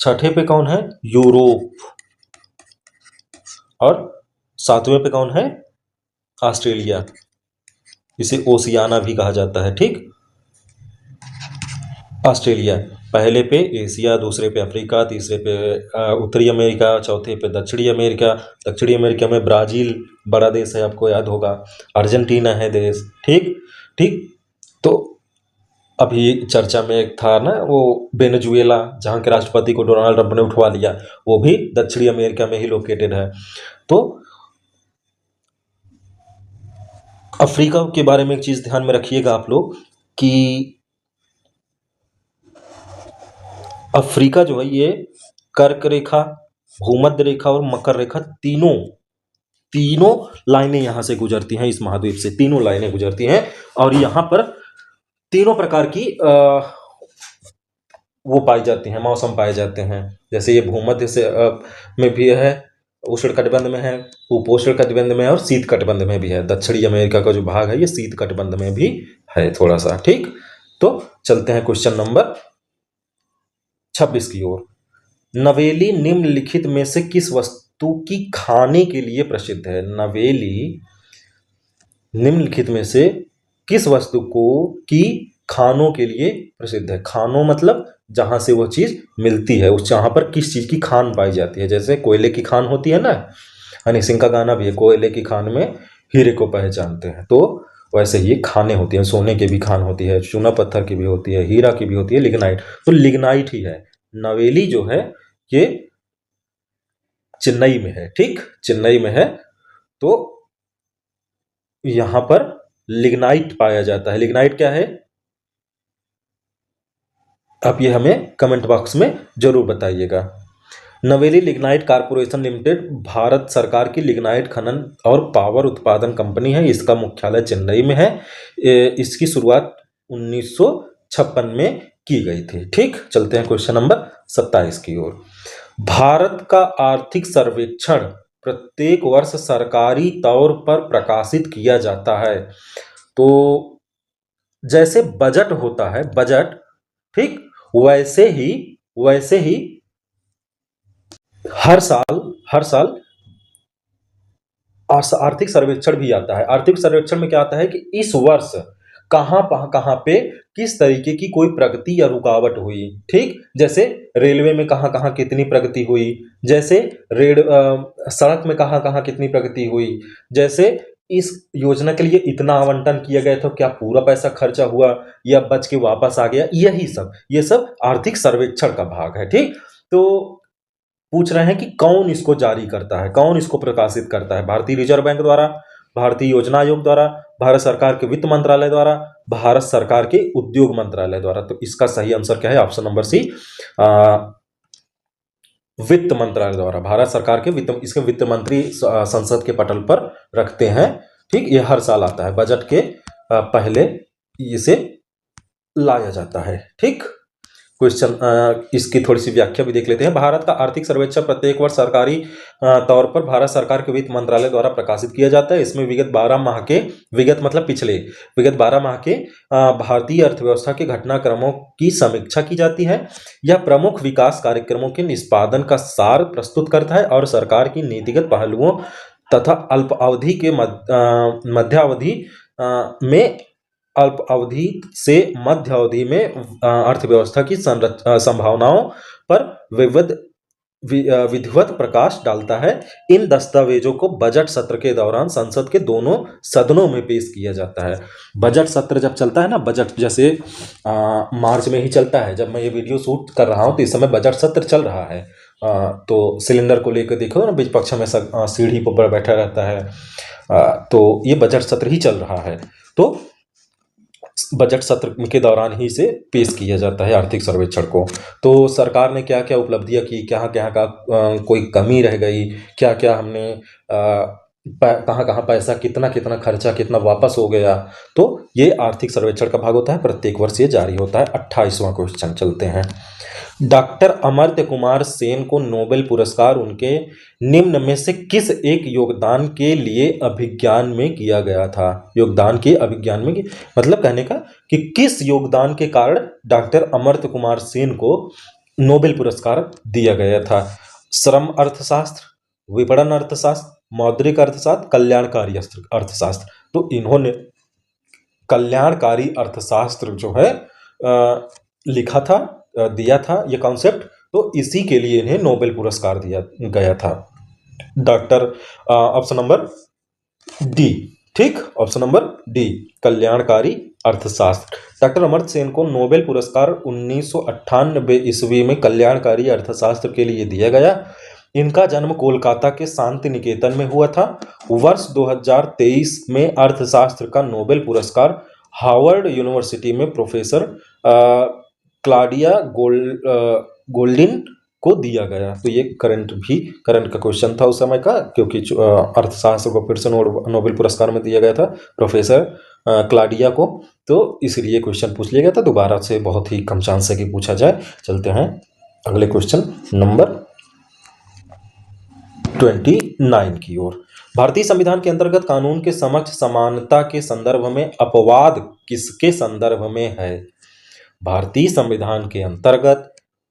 छठे पे कौन है? यूरोप। और सातवें पे कौन है? ऑस्ट्रेलिया, इसे ओशियाना भी कहा जाता है, ठीक, ऑस्ट्रेलिया। पहले पे एशिया, दूसरे पे अफ्रीका, तीसरे पे उत्तरी अमेरिका, चौथे पे दक्षिणी अमेरिका। दक्षिणी अमेरिका में ब्राजील बड़ा देश है, आपको याद होगा, अर्जेंटीना है देश, ठीक ठीक। तो अभी चर्चा में एक था ना वो वेनेजुएला, जहाँ के राष्ट्रपति को डोनाल्ड ट्रंप ने उठवा लिया, वो भी दक्षिणी अमेरिका में ही लोकेटेड है। तो अफ्रीका के बारे में एक चीज ध्यान में रखिएगा आप लोग कि अफ्रीका जो है ये कर्क रेखा, भूमध्य रेखा और मकर रेखा तीनों लाइनें यहां से गुजरती हैं, इस महाद्वीप से तीनों लाइनें गुजरती हैं। और यहां पर तीनों प्रकार की वो पाई जाती हैं, मौसम पाए जाते हैं। जैसे ये भूमध्य से में भी है, उष्ण कटिबंध में है, उपोष्ण कटिबंध में है और शीत कटिबंध में भी है। दक्षिणी अमेरिका का जो भाग है ये शीत कटिबंध में भी है थोड़ा सा, ठीक। तो चलते हैं क्वेश्चन नंबर 26 की ओर। नवेली निम्नलिखित में से किस वस्तु की खाने के लिए प्रसिद्ध है? नवेली निम्नलिखित में से किस वस्तु को की खानों के लिए प्रसिद्ध है? खानों मतलब जहां से वो चीज मिलती है, उस जहां पर किस चीज की खान पाई जाती है। जैसे कोयले की खान होती है ना, हनी सिंह का गाना भी है, कोयले की खान में हीरे को पहचानते हैं। तो वैसे ही खाने होती हैं, सोने की भी खान होती है, चूना पत्थर की भी होती है, हीरा की भी होती है, लिग्नाइट, तो लिग्नाइट ही है। नवेली जो है ये चेन्नई में है, ठीक, चेन्नई में है। तो यहां पर लिग्नाइट पाया जाता है। लिग्नाइट क्या है? आप ये हमें कमेंट बॉक्स में जरूर बताइएगा। नवेली लिग्नाइट कारपोरेशन लिमिटेड भारत सरकार की लिग्नाइट खनन और पावर उत्पादन कंपनी है। इसका मुख्यालय चेन्नई में है। इसकी शुरुआत 1956 में की गई थी, ठीक। चलते हैं क्वेश्चन नंबर 27 की ओर। भारत का आर्थिक सर्वेक्षण प्रत्येक वर्ष सरकारी तौर पर प्रकाशित किया जाता है। तो जैसे बजट होता है, बजट, ठीक, वैसे ही हर साल आर्थिक सर्वेक्षण भी आता है। आर्थिक सर्वेक्षण में क्या आता है कि इस वर्ष कहां पे किस तरीके की कोई प्रगति या रुकावट हुई, ठीक। जैसे रेलवे में कहां कहां कितनी प्रगति हुई, जैसे सड़क में कहां कहां कितनी प्रगति हुई, जैसे इस योजना के लिए इतना आवंटन किया गया था, क्या पूरा पैसा खर्चा हुआ या बच के वापस आ गया, ये सब आर्थिक सर्वेक्षण का भाग है, ठीक। तो पूछ रहे हैं कि कौन इसको जारी करता है, कौन इसको प्रकाशित करता है? भारतीय रिजर्व बैंक द्वारा, भारतीय योजना आयोग द्वारा, भारत सरकार के वित्त मंत्रालय द्वारा, भारत सरकार के उद्योग मंत्रालय द्वारा। तो इसका सही आंसर क्या है? ऑप्शन नंबर सी, वित्त मंत्रालय द्वारा। भारत सरकार के इसके वित्त मंत्री संसद के पटल पर रखते हैं। ठीक, ये हर साल आता है, बजट के पहले इसे लाया जाता है। ठीक, क्वेश्चन इसकी थोड़ी सी व्याख्या भी देख लेते हैं। भारत का आर्थिक सर्वेक्षण प्रत्येक वर्ष सरकारी तौर पर भारत सरकार के वित्त मंत्रालय द्वारा प्रकाशित किया जाता है। इसमें विगत 12 माह के, विगत माह के भारतीय अर्थव्यवस्था के घटनाक्रमों की समीक्षा की जाती है। यह प्रमुख विकास कार्यक्रमों के निष्पादन का सार प्रस्तुत करता है और सरकार की नीतिगत पहलुओं तथा अल्पावधि के मध्यावधि में अल्प अवधि से मध्य अवधि में अर्थव्यवस्था की संभावनाओं पर विधिवत प्रकाश डालता है। इन दस्तावेजों को बजट सत्र के दौरान संसद के दोनों सदनों में पेश किया जाता है। बजट सत्र जब चलता है ना, बजट जैसे मार्च में ही चलता है, जब मैं ये वीडियो शूट कर रहा हूँ तो इस समय बजट सत्र चल रहा है। तो सिलेंडर को लेकर देखो ना, बीच पक्ष में सीढ़ी पर बैठा रहता है, तो ये बजट सत्र ही चल रहा है। तो बजट सत्र के दौरान ही इसे पेश किया जाता है आर्थिक सर्वेक्षण को। तो सरकार ने क्या क्या उपलब्धियां की, क्या क्या कोई कमी रह गई, क्या क्या हमने कहाँ कहाँ पैसा कितना कितना खर्चा कितना वापस हो गया, तो ये आर्थिक सर्वेक्षण का भाग होता है। प्रत्येक वर्ष ये जारी होता है। 28वां क्वेश्चन चलते हैं। डॉक्टर अमर्त्य कुमार सेन को नोबेल पुरस्कार उनके निम्न में से किस एक योगदान के लिए अभिज्ञान में किया गया था? योगदान के अभिज्ञान में, मतलब कहने का कि किस योगदान के कारण डॉक्टर अमर्त्य कुमार सेन को नोबेल पुरस्कार दिया गया था? श्रम अर्थशास्त्र, विपणन अर्थशास्त्र, मौद्रिक अर्थशास्त्र, कल्याणकारी अर्थशास्त्र। तो इन्होंने कल्याणकारी अर्थशास्त्र जो है लिखा था, दिया था ये कॉन्सेप्ट, तो इसी के लिए इन्हें नोबेल पुरस्कार दिया गया था। Doctor option number D. ठीक, ऑप्शन नंबर डी, कल्याणकारी अर्थशास्त्र। डॉक्टर अमर्त्य सेन को नोबेल पुरस्कार 1998 ईस्वी में कल्याणकारी अर्थशास्त्र के लिए दिया गया। इनका जन्म कोलकाता के शांति निकेतन में हुआ था। वर्ष 2023 में अर्थशास्त्र का नोबेल पुरस्कार हार्वर्ड यूनिवर्सिटी में प्रोफेसर क्लाडिया गोल्डिन को दिया गया। तो ये करंट का क्वेश्चन था उस समय का, क्योंकि अर्थशास्त्र को फिर से नोबेल पुरस्कार में दिया गया था प्रोफेसर क्लाडिया को, तो इसलिए क्वेश्चन पूछ लिया गया था। दोबारा से बहुत ही कम चांस है कि पूछा जाए। चलते हैं अगले क्वेश्चन नंबर 29 की ओर। भारतीय संविधान के अंतर्गत कानून के समक्ष समानता के संदर्भ में अपवाद किसके संदर्भ में है? भारतीय संविधान के अंतर्गत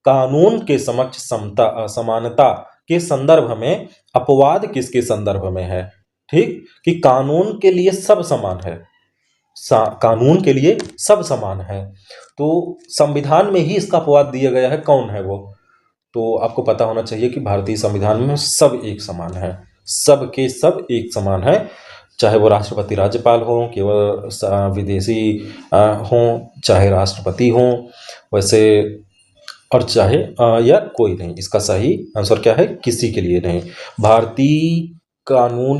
कानून के समक्ष समानता के संदर्भ में अपवाद किसके संदर्भ में है? ठीक, कि कानून के लिए सब समान है, कानून के लिए सब समान है, तो संविधान में ही इसका अपवाद दिया गया है। कौन है वो? तो आपको पता होना चाहिए कि भारतीय संविधान में सब एक समान है, सब के सब एक समान है, चाहे वो राष्ट्रपति राज्यपाल हो, केवल विदेशी हों, चाहे राष्ट्रपति हों, वैसे, और चाहे या कोई नहीं। इसका सही आंसर क्या है? किसी के लिए नहीं। भारतीय कानून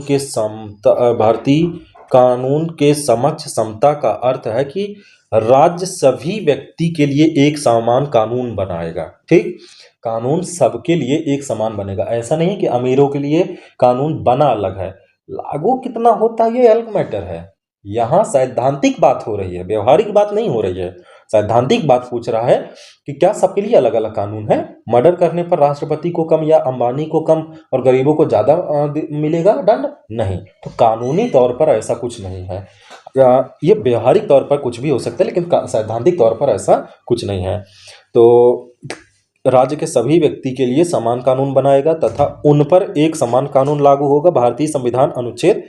के समक्ष समता का अर्थ है कि राज्य सभी व्यक्ति के लिए एक समान कानून बनाएगा। ठीक, कानून सबके लिए एक समान बनेगा। ऐसा नहीं कि अमीरों के लिए कानून बना अलग है, लागू कितना होता है ये अलग मैटर है। यहाँ सैद्धांतिक बात हो रही है, व्यवहारिक बात नहीं हो रही है। सैद्धांतिक बात पूछ रहा है कि क्या सबके लिए अलग अलग कानून है? मर्डर करने पर राष्ट्रपति को कम या अंबानी को कम और गरीबों को ज्यादा मिलेगा दंड? नहीं। तो कानूनी तौर पर ऐसा कुछ नहीं है। ये व्यवहारिक तौर पर कुछ भी हो सकता है, लेकिन सैद्धांतिक तौर पर ऐसा कुछ नहीं है। तो राज्य के सभी व्यक्ति के लिए समान कानून बनाएगा तथा उन पर एक समान कानून लागू होगा। भारतीय संविधान अनुच्छेद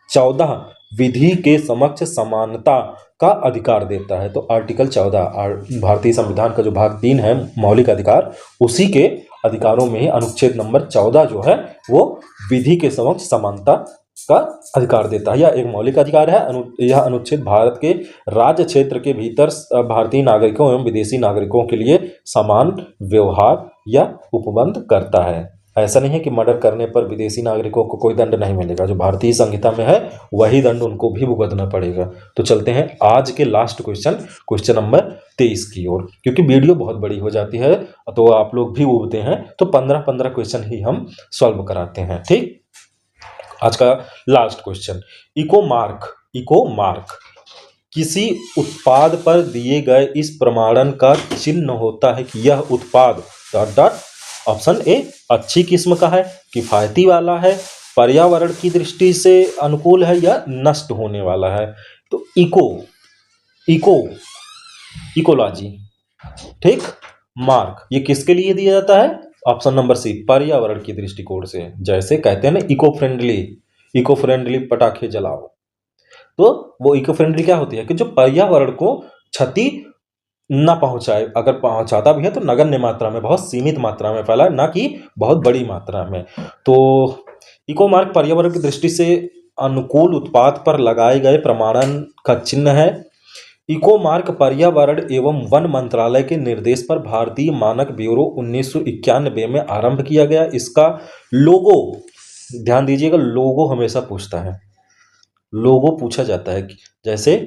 14 विधि के समक्ष समानता का अधिकार देता है। तो आर्टिकल 14 भारतीय संविधान का जो भाग 3 है मौलिक अधिकार, उसी के अधिकारों में ही अनुच्छेद नंबर 14 जो है वो विधि के समक्ष समानता का अधिकार देता है। यह एक मौलिक अधिकार है। यह अनुच्छेद भारत के राज्य क्षेत्र के भीतर भारतीय नागरिकों एवं विदेशी नागरिकों के लिए समान व्यवहार या उपबंध करता है। ऐसा नहीं है कि मर्डर करने पर विदेशी नागरिकों को कोई दंड नहीं मिलेगा, जो भारतीय संहिता में है वही दंड उनको भी भुगतना पड़ेगा। तो चलते हैं आज के लास्ट क्वेश्चन नंबर 23 की ओर, क्योंकि वीडियो बहुत बड़ी हो जाती है तो आप लोग भी उबते हैं, तो 15-15 क्वेश्चन ही हम सॉल्व कराते हैं। ठीक, आज का लास्ट क्वेश्चन, इको मार्क किसी उत्पाद पर दिए गए इस प्रमाणन का चिन्ह होता है कि यह उत्पाद डॉट डॉट। ऑप्शन ए अच्छी किस्म का है, किफायती वाला है, पर्यावरण की दृष्टि से अनुकूल है, या नष्ट होने वाला है। तो इकोलॉजी, ठीक, मार्क ये किसके लिए दिया जाता है? ऑप्शन नंबर सी, पर्यावरण की दृष्टिकोण से। जैसे कहते हैं ना इको फ्रेंडली पटाखे जलाओ, तो वो इको फ्रेंडली क्या होती है कि जो पर्यावरण को क्षति ना पहुंचाए, अगर पहुंचाता भी है तो नगण्य मात्रा में, बहुत सीमित मात्रा में फैलाए, ना कि बहुत बड़ी मात्रा में। तो इको मार्क पर्यावरण की दृष्टि से अनुकूल उत्पाद पर लगाए गए प्रमाणन का चिन्ह है। इको मार्क पर्यावरण एवं वन मंत्रालय के निर्देश पर भारतीय मानक ब्यूरो 1991 में आरंभ किया गया। इसका लोगो, ध्यान दीजिएगा, लोगो हमेशा पूछता है, लोगो पूछा जाता है। जैसे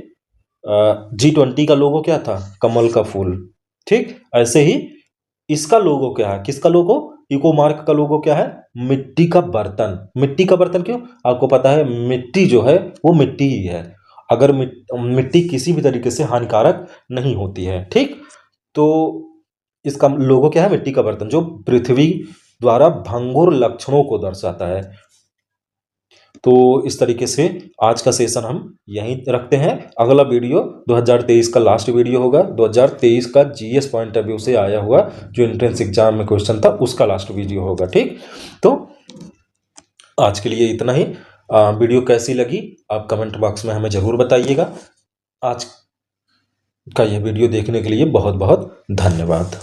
G20 का लोगो क्या था? कमल का फूल। ठीक, ऐसे ही इसका लोगो क्या है? किसका लोगो? इको मार्क का लोगो क्या है? मिट्टी का बर्तन। मिट्टी का बर्तन क्यों? आपको पता है मिट्टी जो है वो मिट्टी ही है, अगर मिट्टी किसी भी तरीके से हानिकारक नहीं होती है। ठीक, तो इसका लोगो क्या है? मिट्टी का बर्तन, जो पृथ्वी द्वारा भंगुर लक्षणों को दर्शाता है। तो इस तरीके से आज का सेशन हम यहीं रखते हैं। अगला वीडियो 2023 का लास्ट वीडियो होगा, 2023 का जीएस पॉइंट ऑफ व्यू से आया हुआ जो एंट्रेंस एग्जाम में क्वेश्चन था उसका लास्ट वीडियो होगा। ठीक, तो आज के लिए इतना ही। वीडियो कैसी लगी आप कमेंट बॉक्स में हमें ज़रूर बताइएगा। आज का यह वीडियो देखने के लिए बहुत बहुत धन्यवाद।